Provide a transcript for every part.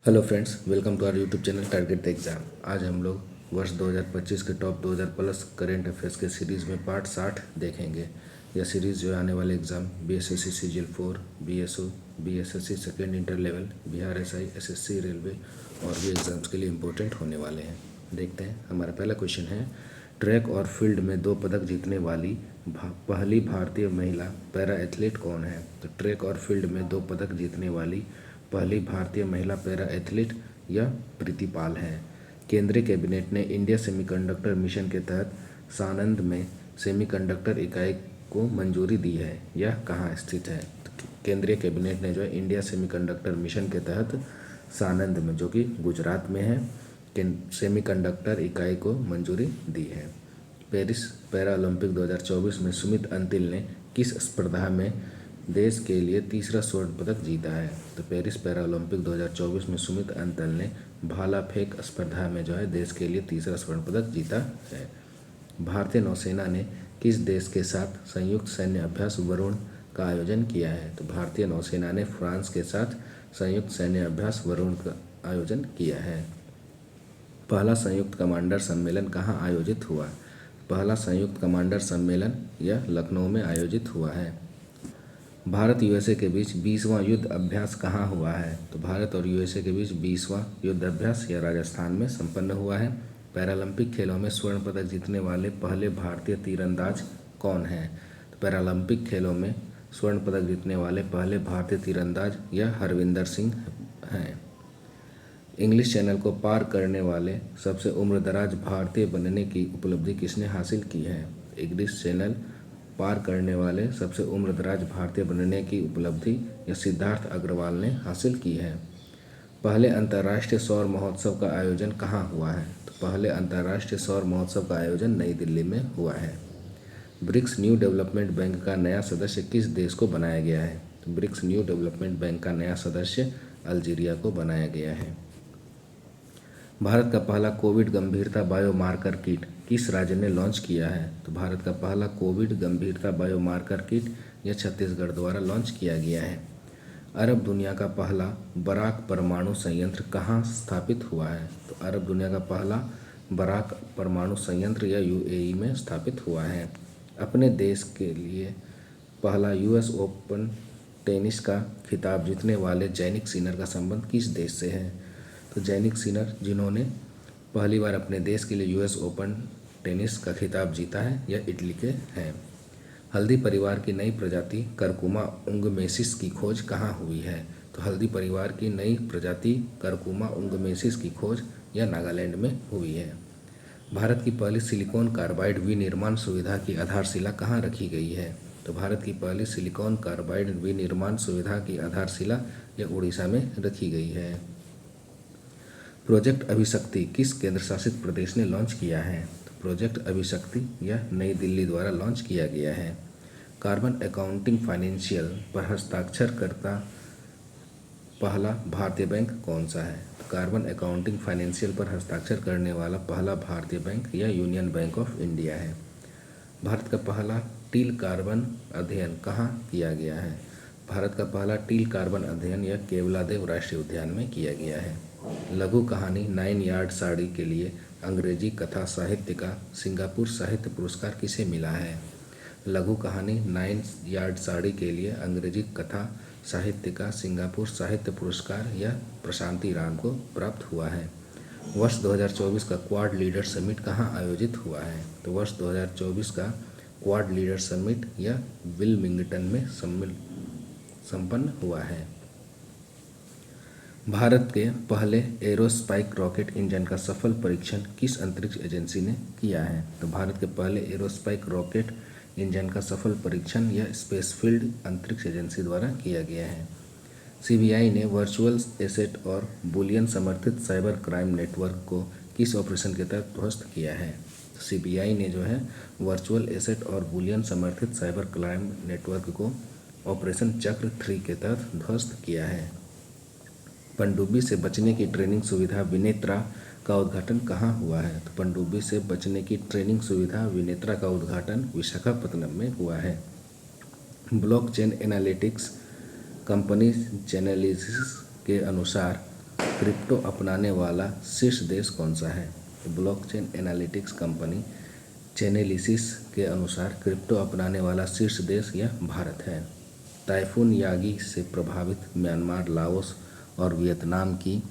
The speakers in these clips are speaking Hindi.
Hello friends, welcome to our YouTube channel target the exam. आज हम लोग वर्ष 2025 के टॉप 2000 प्लस करेंट अफेयर्स के सीरीज़ में पार्ट 60 देखेंगे। यह सीरीज़ जो है आने वाले exam BSSC CGL 4, BSO, BSSC second inter level, Bihar SI, SSC, railway और भी एग्ज़ाम्स के लिए इम्पोर्टेंट होने वाले हैं। देखते हैं। हमारा पहला क्वेश्चन है, ट्रैक और फील्ड में 2 पदक जीतने वाली पहली भारतीय महिला पैरा एथलीट कौन है? तो ट्रैक और फील्ड में 2 पदक जीतने वाली पहली भारतीय महिला पैरा एथलीट यह प्रीति पाल है। केंद्रीय कैबिनेट ने इंडिया सेमीकंडक्टर मिशन के तहत सानंद में सेमीकंडक्टर इकाई को मंजूरी दी है। यह कहाँ स्थित है? तो केंद्रीय कैबिनेट ने जो है इंडिया सेमीकंडक्टर मिशन के तहत सानंद में, जो कि गुजरात में है, सेमीकंडक्टर इकाई को मंजूरी दी है। पेरिस पैरा ओलंपिक 2024 में सुमित अंतिल ने किस स्पर्धा में देश के लिए तीसरा स्वर्ण पदक जीता है? तो पेरिस पैरा ओलंपिक 2024 में सुमित अंतिल ने भाला फेंक स्पर्धा में जो है देश के लिए तीसरा स्वर्ण पदक जीता है। भारतीय नौसेना ने किस देश के साथ संयुक्त सैन्य अभ्यास वरुण का आयोजन किया है? तो भारतीय नौसेना ने फ्रांस के साथ संयुक्त सैन्य अभ्यास वरुण का आयोजन किया है। पहला संयुक्त कमांडर सम्मेलन कहाँ आयोजित हुआ? पहला संयुक्त कमांडर सम्मेलन यह लखनऊ में आयोजित हुआ है। भारत यूएसए के बीच 20वां युद्ध अभ्यास कहाँ हुआ है? तो भारत और यूएसए के बीच 20वां युद्ध अभ्यास यह राजस्थान में संपन्न हुआ है। पैरालंपिक खेलों में स्वर्ण पदक जीतने वाले पहले भारतीय तीरंदाज कौन हैं? तो पैरालंपिक खेलों में स्वर्ण पदक जीतने वाले पहले भारतीय तीरंदाज यह हरविंदर सिंह हैं। इंग्लिश चैनल को पार करने वाले सबसे उम्रदराज भारतीय बनने की उपलब्धि किसने हासिल की है? इंग्लिश चैनल पार करने वाले सबसे उम्रदराज भारतीय बनने की उपलब्धि यह सिद्धार्थ अग्रवाल ने हासिल की है। पहले अंतर्राष्ट्रीय सौर महोत्सव का आयोजन कहाँ हुआ है? तो पहले अंतर्राष्ट्रीय सौर महोत्सव का आयोजन नई दिल्ली में हुआ है। ब्रिक्स न्यू डेवलपमेंट बैंक का नया सदस्य किस देश को बनाया गया है? तो ब्रिक्स न्यू डेवलपमेंट बैंक का नया सदस्य अल्जीरिया को बनाया गया है। भारत का पहला कोविड गंभीरता बायोमार्कर किट किस राज्य ने लॉन्च किया है? तो भारत का पहला कोविड गंभीरता बायोमार्कर किट यह छत्तीसगढ़ द्वारा लॉन्च किया गया है। अरब दुनिया का पहला बराक परमाणु संयंत्र कहाँ स्थापित हुआ है? तो अरब दुनिया का पहला बराक परमाणु संयंत्र यह यूएई में स्थापित हुआ है। अपने देश के लिए पहला यूएस ओपन टेनिस का खिताब जीतने वाले जैनिक सिनर का संबंध किस देश से है? तो जैनिक सिनर, जिन्होंने पहली बार अपने देश के लिए यूएस ओपन टेनिस का खिताब जीता है, यह इटली के हैं। हल्दी परिवार की नई प्रजाति करकुमा उंगमेसिस की खोज कहाँ हुई है? तो हल्दी परिवार की नई प्रजाति करकुमा उंगमेसिस की खोज यह नागालैंड में हुई है। भारत की पहली सिलिकॉन कार्बाइड विनिर्माण सुविधा की आधारशिला कहाँ रखी गई है? तो भारत की पहली सिलिकॉन कार्बाइड विनिर्माण सुविधा की आधारशिला यह उड़ीसा में रखी गई है। प्रोजेक्ट अभिशक्ति किस केंद्र शासित प्रदेश ने लॉन्च किया है? तो प्रोजेक्ट अभिशक्ति यह नई दिल्ली द्वारा लॉन्च किया गया है। कार्बन अकाउंटिंग फाइनेंशियल पर हस्ताक्षर करता पहला भारतीय बैंक कौन सा है? तो कार्बन अकाउंटिंग फाइनेंशियल पर हस्ताक्षर करने वाला पहला भारतीय बैंक यह यूनियन बैंक ऑफ इंडिया है। भारत का पहला टील कार्बन अध्ययन कहाँ किया गया है? भारत का पहला टील कार्बन अध्ययन यह केवलादेव राष्ट्रीय उद्यान में किया गया है। लघु कहानी 9 यार्ड साड़ी के लिए अंग्रेजी कथा साहित्य का सिंगापुर साहित्य पुरस्कार किसे मिला है? लघु कहानी 9 यार्ड साड़ी के लिए अंग्रेजी कथा साहित्य का सिंगापुर साहित्य पुरस्कार यह प्रशांति राम को प्राप्त हुआ है। वर्ष 2024 का क्वाड लीडर समिट कहाँ आयोजित हुआ है? तो वर्ष 2024 का क्वाड लीडर समिट यह विल्मिंगटन में संपन्न हुआ है। भारत के पहले एरोस्पाइक रॉकेट इंजन का सफल परीक्षण किस अंतरिक्ष एजेंसी ने किया है? तो भारत के पहले एरोस्पाइक रॉकेट इंजन का सफल परीक्षण यह स्पेसफील्ड अंतरिक्ष एजेंसी द्वारा किया गया है। सीबीआई ने वर्चुअल एसेट और बुलियन समर्थित साइबर क्राइम नेटवर्क को किस ऑपरेशन के तहत ध्वस्त किया है? सीबीआई ने जो है वर्चुअल एसेट और बुलियन समर्थित साइबर क्राइम नेटवर्क को ऑपरेशन चक्र 3 के तहत ध्वस्त किया है। पनडुब्बी से बचने की ट्रेनिंग सुविधा विनेत्रा का उद्घाटन कहाँ हुआ है? तो पनडुब्बी से बचने की ट्रेनिंग सुविधा विनेत्रा का उद्घाटन विशाखापत्तनम में हुआ है। ब्लॉकचेन एनालिटिक्स कंपनी चैनलिसिस के अनुसार क्रिप्टो अपनाने वाला शीर्ष देश कौन सा है? ब्लॉकचेन एनालिटिक्स कंपनी चेनेलिसिस के अनुसार क्रिप्टो अपनाने वाला शीर्ष देश यह भारत है। टाइफून यागी से प्रभावित म्यांमार, लाओस और वियतनाम की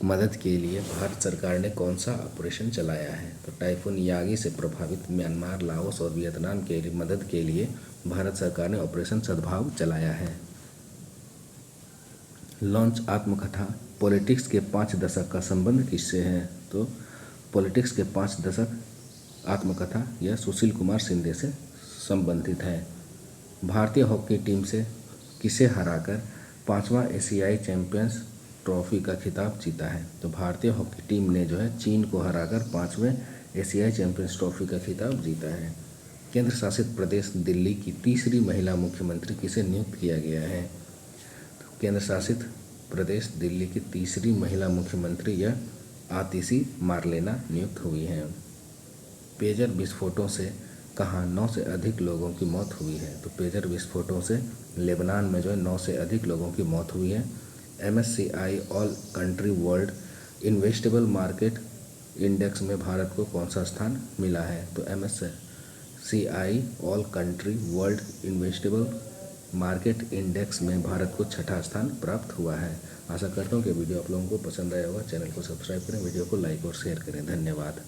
मदद के लिए भारत सरकार ने कौन सा ऑपरेशन चलाया है? तो टाइफून यागी से प्रभावित म्यांमार, लाओस और वियतनाम के लिए मदद के लिए भारत सरकार ने ऑपरेशन सद्भाव चलाया है। लॉन्च आत्मकथा पॉलिटिक्स के 5 दशक का संबंध किससे है? तो पॉलिटिक्स के 5 दशक आत्मकथा यह सुशील कुमार शिंदे से संबंधित है। भारतीय हॉकी टीम से किसे हराकर 5वां एशियाई चैंपियंस ट्रॉफी का खिताब जीता है? तो भारतीय हॉकी टीम ने जो है चीन को हराकर 5वें एशियाई चैंपियंस ट्रॉफी का खिताब जीता है। केंद्र शासित प्रदेश दिल्ली की तीसरी महिला मुख्यमंत्री किसे नियुक्त किया गया है? तो केंद्र शासित प्रदेश दिल्ली की तीसरी महिला मुख्यमंत्री यह आतिशी मार्लेना नियुक्त हुई हैं। पेजर विस्फोटों से कहाँ 9 से अधिक लोगों की मौत हुई है? तो पेजर विस्फोटों से लेबनान में जो है 9 से अधिक लोगों की मौत हुई है। MSCI all country world investable market index में भारत को कौन सा स्थान मिला है? तो MSCI all country world investable market index में भारत को 6ठा स्थान प्राप्त हुआ है। आशा करता हूँ कि वीडियो आप लोगों को पसंद आया होगा। चैनल को सब्सक्राइब करें, वीडियो को लाइक और शेयर करें। धन्यवाद।